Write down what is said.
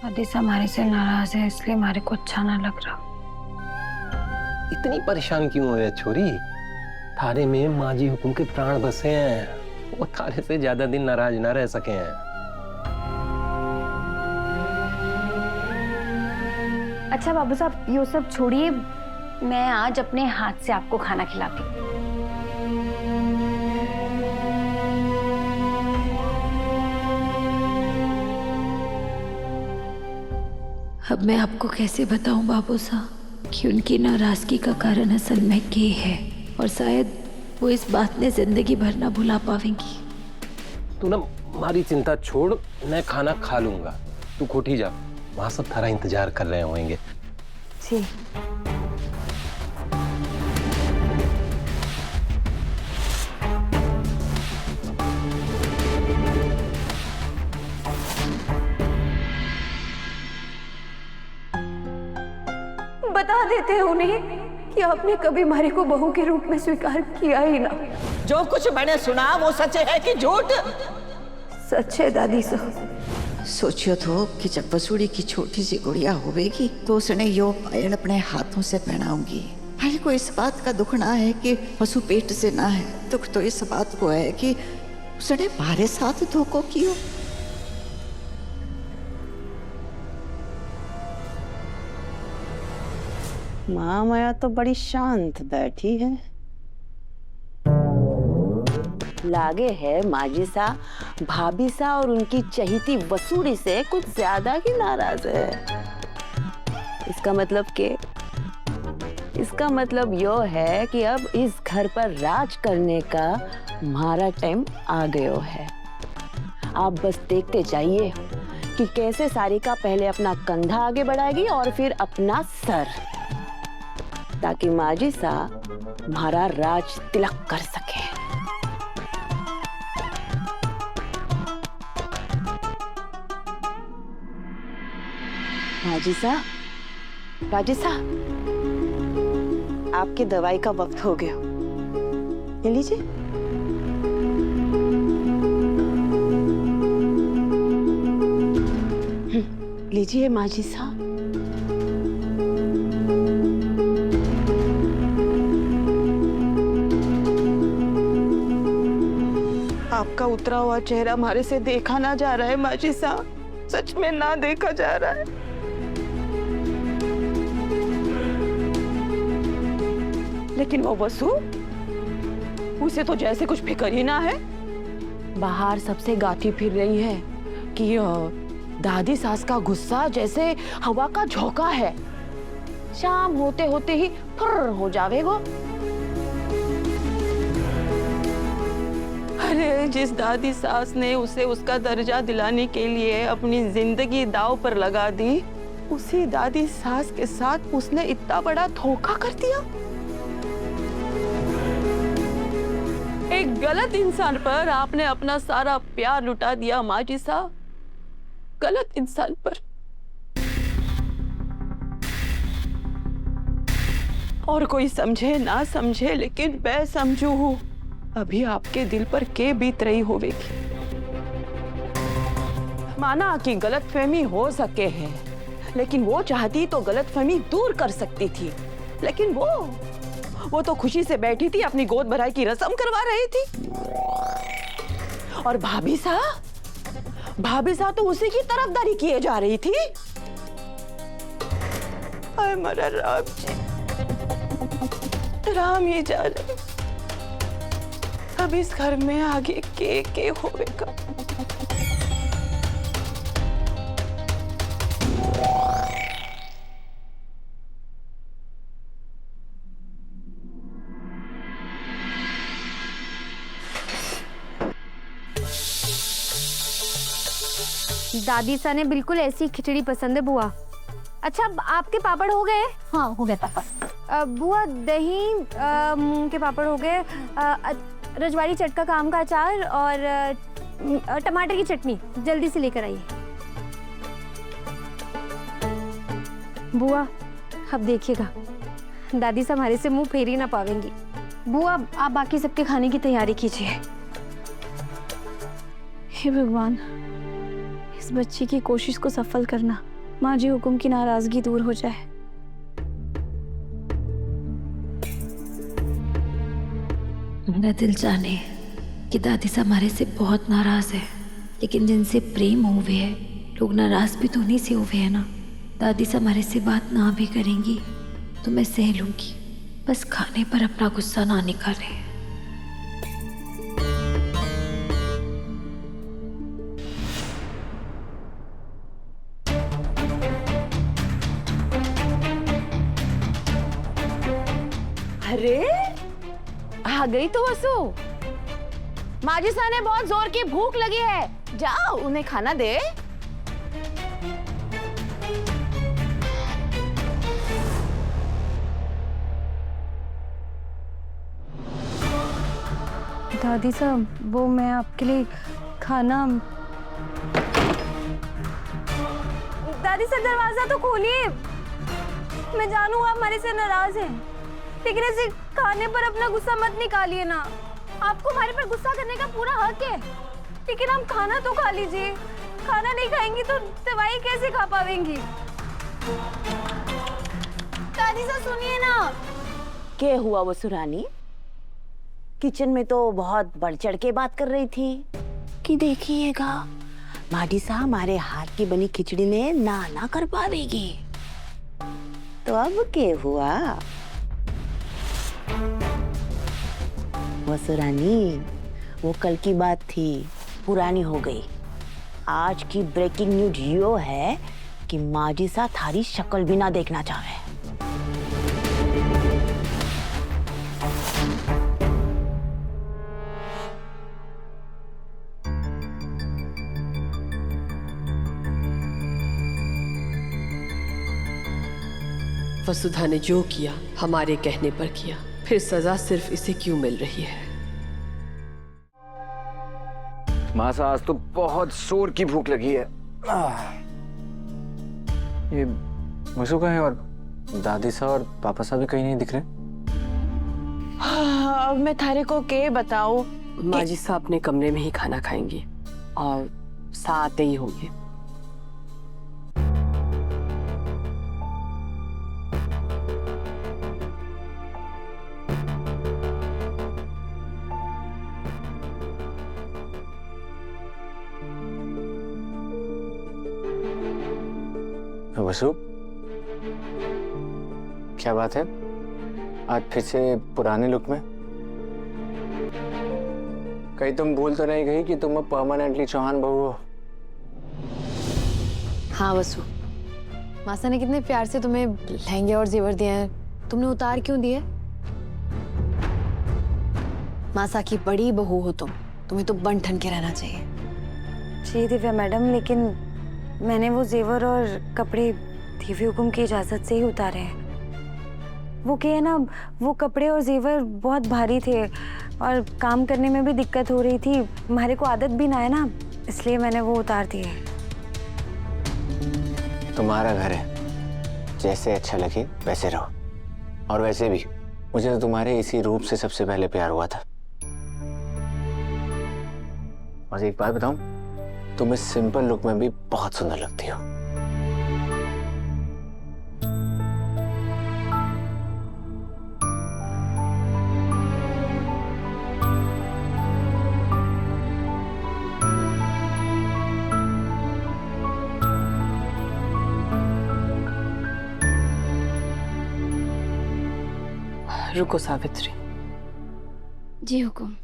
आदिश हमारे से नाराज है, इसलिए हमारे को अच्छा ना लग रहा। इतनी परेशान क्यों है छोरी? थारे में माँ जी हुकुम के प्राण बसे हैं, वो थारे से ज्यादा दिन नाराज ना रह सके हैं। अच्छा बाबू साहब, ये सब छोड़िए, मैं आज अपने हाथ से आपको खाना खिलाती हूँ। अब मैं आपको कैसे बताऊं बाबू साहब कि उनकी नाराजगी का कारण असल में ये है, और शायद वो इस बात ने जिंदगी भर ना भुला पावेंगी। तू ना हमारी चिंता छोड़, मैं खाना खा लूंगा, तू कोठी जा, वहां सब थारा इंतजार कर रहे होंगे। जी। बता देते हैं उन्हें कि आपने कभी हमारे को बहू के रूप में स्वीकार किया ही ना। जो कुछ मैंने सुना वो सच है कि झूठ? सच है दादी साहब। सोचियो तो कि जब बसूड़ी की छोटी सी गुड़िया होवेगी तो उसने यो पायल अपने हाथों से पहनाऊंगी। भाई को इस बात का दुख ना है कि पशु पेट से ना है, दुख तो इस बात को है कि उसने हमारे साथ धोखा किया। माँ माया तो बड़ी शांत बैठी है, लागे है माजी सा भाभी सा और उनकी चहीती वसूड़ी से कुछ ज्यादा ही नाराज है। इसका मतलब यो है कि अब इस घर पर राज करने का हमारा टाइम आ गयो है। आप बस देखते जाइए कि कैसे सारिका पहले अपना कंधा आगे बढ़ाएगी और फिर अपना सर, ताकि माजी सा हमारा राज तिलक कर सके। माजी सा, आपकी दवाई का वक्त हो गया, ये लीजिए। लीजिए माजी सा। आपका उतरा हुआ चेहरा हमारे से देखा ना जा रहा है माजी साहब, सच में ना देखा जा रहा है। लेकिन वो वसु, उसे तो जैसे कुछ फिक्र ही ना है। बाहर सबसे गाती फिर रही है कि दादी सास का गुस्सा जैसे हवा का झोंका है, शाम होते होते ही फुर्र हो जावेगा। अरे जिस दादी सास ने उसे उसका दर्जा दिलाने के लिए अपनी जिंदगी दांव पर लगा दी, उसी दादी सास के साथ उसने इतना बड़ा धोखा कर दिया। एक गलत इंसान पर आपने अपना सारा प्यार लुटा दिया माजी साहब, गलत इंसान पर। और कोई समझे ना समझे, लेकिन मैं समझू हूं अभी आपके दिल पर के बीत रही होवेगी। माना कि गलतफहमी हो सके है, लेकिन वो चाहती तो गलतफहमी दूर कर सकती थी। लेकिन वो तो खुशी से बैठी थी, अपनी गोद भराई की रस्म करवा रही थी। और भाभी सा तो उसी की तरफदारी किए जा रही थी। हाय मेरा राम जी, राम ही जाने अब इस घर में आगे के होवेगा। दादी सा ने बिल्कुल ऐसी खिचड़ी पसंद है बुआ। अच्छा आपके पापड़ हो गए? हाँ हो गया पापा। बुआ दही मूंग के पापड़ हो गए, रजवाड़ी चटका का आम का अचार और टमाटर की चटनी जल्दी से लेकर आइए। बुआ अब देखिएगा दादी सा हमारे से मुंह फेर ही ना पावेंगी। बुआ आप बाकी सबके खाने की तैयारी कीजिए। हे भगवान, इस बच्ची की कोशिश को सफल करना। माँ जी हुक्म की नाराजगी दूर हो जाए। मेरा दिल जाने कि दादी सा हमारे से बहुत नाराज है, लेकिन जिनसे प्रेम हुए है लोग नाराज भी तो उन्हीं से हुए हैं ना। दादी सा हमारे से बात ना भी करेंगी तो मैं सह लूंगी, बस खाने पर अपना गुस्सा ना निकाले। अरे आ गई तो वसु। माजिसा ने बहुत जोर की भूख लगी है, जाओ उन्हें खाना दे। दादी साहब, वो मैं आपके लिए खाना। दादी साहब दरवाजा तो खोलिए। मैं जानू आप हमारे से नाराज हैं, लेकिन ऐसे खाने पर अपना गुस्सा मत निकालिए ना। आपको हमारे पर गुस्सा करने का पूरा हक है, लेकिन आप खाना तो खा लीजिए। खाना नहीं खाएंगी तो दवाई कैसे खा पावेंगी? दादी साहब सुनिए ना। क्या हुआ वसु रानी? किचन में तो बहुत बढ़ चढ़ के बात कर रही थी कि देखिएगा माजिसा हमारे हाथ की बनी खिचड़ी में ना कर पावेगी। तो अब क्या हुआ वसु रानी? वो कल की बात थी, पुरानी हो गई। आज की ब्रेकिंग न्यूज यो है कि माजिसा थारी शक्ल भी ना देखना चाहे। वसुधा ने जो किया हमारे कहने पर किया, फिर सजा सिर्फ इसे क्यों मिल रही है? मासा, आज तो बहुत जोर की भूख लगी है। ये वसु का है और दादी सा और पापा सा भी कहीं नहीं दिख रहे। अब मैं थारे को के बताऊं? माजिसा अपने कमरे में ही खाना खाएंगी और साथ ही होंगे। वसु, क्या बात है? आज फिर से पुराने लुक में? कहीं तुम भूल तो नहीं गई कि तुम अब परमानेंटली चौहान बहू हो? हाँ वसु, मासा ने कितने प्यार से तुम्हें लहंगे और जेवर दिए हैं, तुमने उतार क्यों दिए? मासा की बड़ी बहू हो तुम, तुम्हें तो बन ठन के रहना चाहिए। जी दिव्या मैडम, लेकिन मैंने वो जेवर और कपड़े देवी हुकुम की इजाजत से ही उतारे हैं। वो क्या है ना, वो कपड़े और जेवर बहुत भारी थे और काम करने में भी दिक्कत हो रही थी। हमारे को आदत भी ना है ना, इसलिए मैंने वो उतार दिए। तुम्हारा घर है, जैसे अच्छा लगे वैसे रहो। और वैसे भी मुझे तो तुम्हारे इसी रूप से सबसे पहले प्यार हुआ था। और एक बात बताऊं, तुम इस सिंपल लुक में भी बहुत सुंदर लगती हो। रुको सावित्री। जी हुकुम।